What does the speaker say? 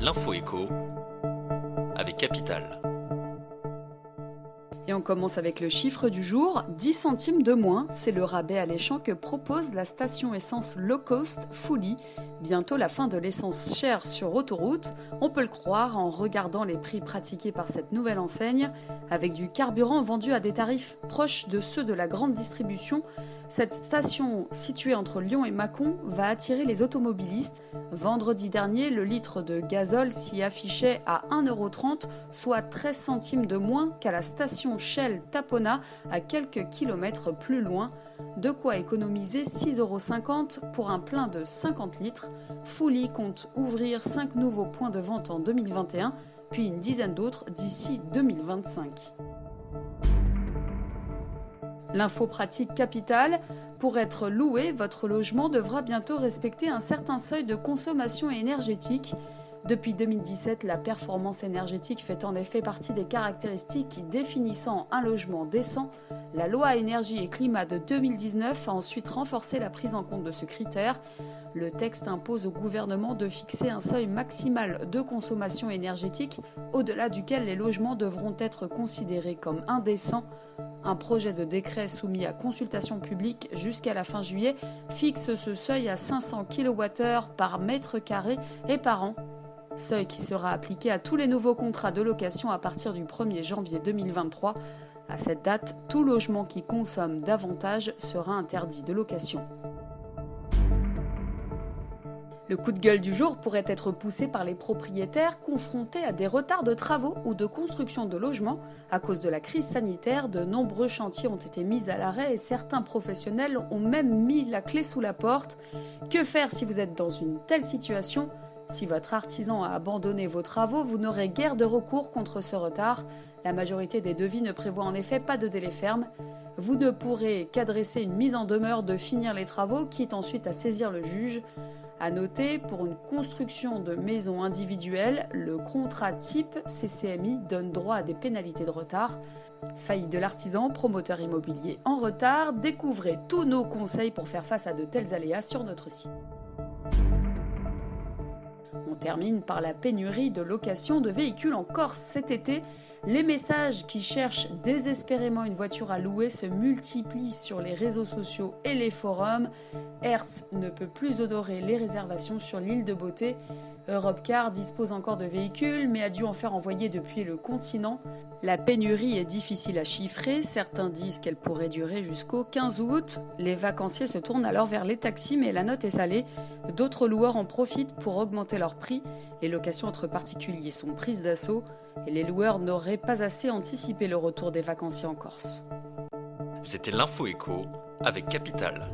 L'info écho avec Capital. Et on commence avec le chiffre du jour, 10 centimes de moins, c'est le rabais alléchant que propose la station essence low cost Fully. Bientôt la fin de l'essence chère sur autoroute, on peut le croire en regardant les prix pratiqués par cette nouvelle enseigne. Avec du carburant vendu à des tarifs proches de ceux de la grande distribution, cette station située entre Lyon et Mâcon va attirer les automobilistes. Vendredi dernier, le litre de gazole s'y affichait à 1,30 €, soit 13 centimes de moins qu'à la station Shell Tapona, à quelques kilomètres plus loin. De quoi économiser 6,50 € pour un plein de 50 litres. Fully compte ouvrir 5 nouveaux points de vente en 2021, puis une dizaine d'autres d'ici 2025. L'info pratique Capital. Pour être loué, votre logement devra bientôt respecter un certain seuil de consommation énergétique. Depuis 2017, la performance énergétique fait en effet partie des caractéristiques définissant un logement décent. La loi énergie et climat de 2019 a ensuite renforcé la prise en compte de ce critère. Le texte impose au gouvernement de fixer un seuil maximal de consommation énergétique, au-delà duquel les logements devront être considérés comme indécents. Un projet de décret soumis à consultation publique jusqu'à la fin juillet fixe ce seuil à 500 kWh par mètre carré et par an. Seuil qui sera appliqué à tous les nouveaux contrats de location à partir du 1er janvier 2023. À cette date, tout logement qui consomme davantage sera interdit de location. Le coup de gueule du jour pourrait être poussé par les propriétaires confrontés à des retards de travaux ou de construction de logements. À cause de la crise sanitaire, de nombreux chantiers ont été mis à l'arrêt et certains professionnels ont même mis la clé sous la porte. Que faire si vous êtes dans une telle situation ? Si votre artisan a abandonné vos travaux, vous n'aurez guère de recours contre ce retard. La majorité des devis ne prévoit en effet pas de délai ferme. Vous ne pourrez qu'adresser une mise en demeure de finir les travaux, quitte ensuite à saisir le juge. À noter, pour une construction de maison individuelle, le contrat type CCMI donne droit à des pénalités de retard. Faillite de l'artisan, promoteur immobilier en retard, découvrez tous nos conseils pour faire face à de tels aléas sur notre site. On termine par la pénurie de location de véhicules en Corse cet été. Les messages qui cherchent désespérément une voiture à louer se multiplient sur les réseaux sociaux et les forums. Hertz ne peut plus honorer les réservations sur l'île de Beauté. Europcar dispose encore de véhicules, mais a dû en faire envoyer depuis le continent. La pénurie est difficile à chiffrer. Certains disent qu'elle pourrait durer jusqu'au 15 août. Les vacanciers se tournent alors vers les taxis, mais la note est salée. D'autres loueurs en profitent pour augmenter leur prix. Les locations entre particuliers sont prises d'assaut et les loueurs n'auraient pas assez anticipé le retour des vacanciers en Corse. C'était l'info écho avec Capital.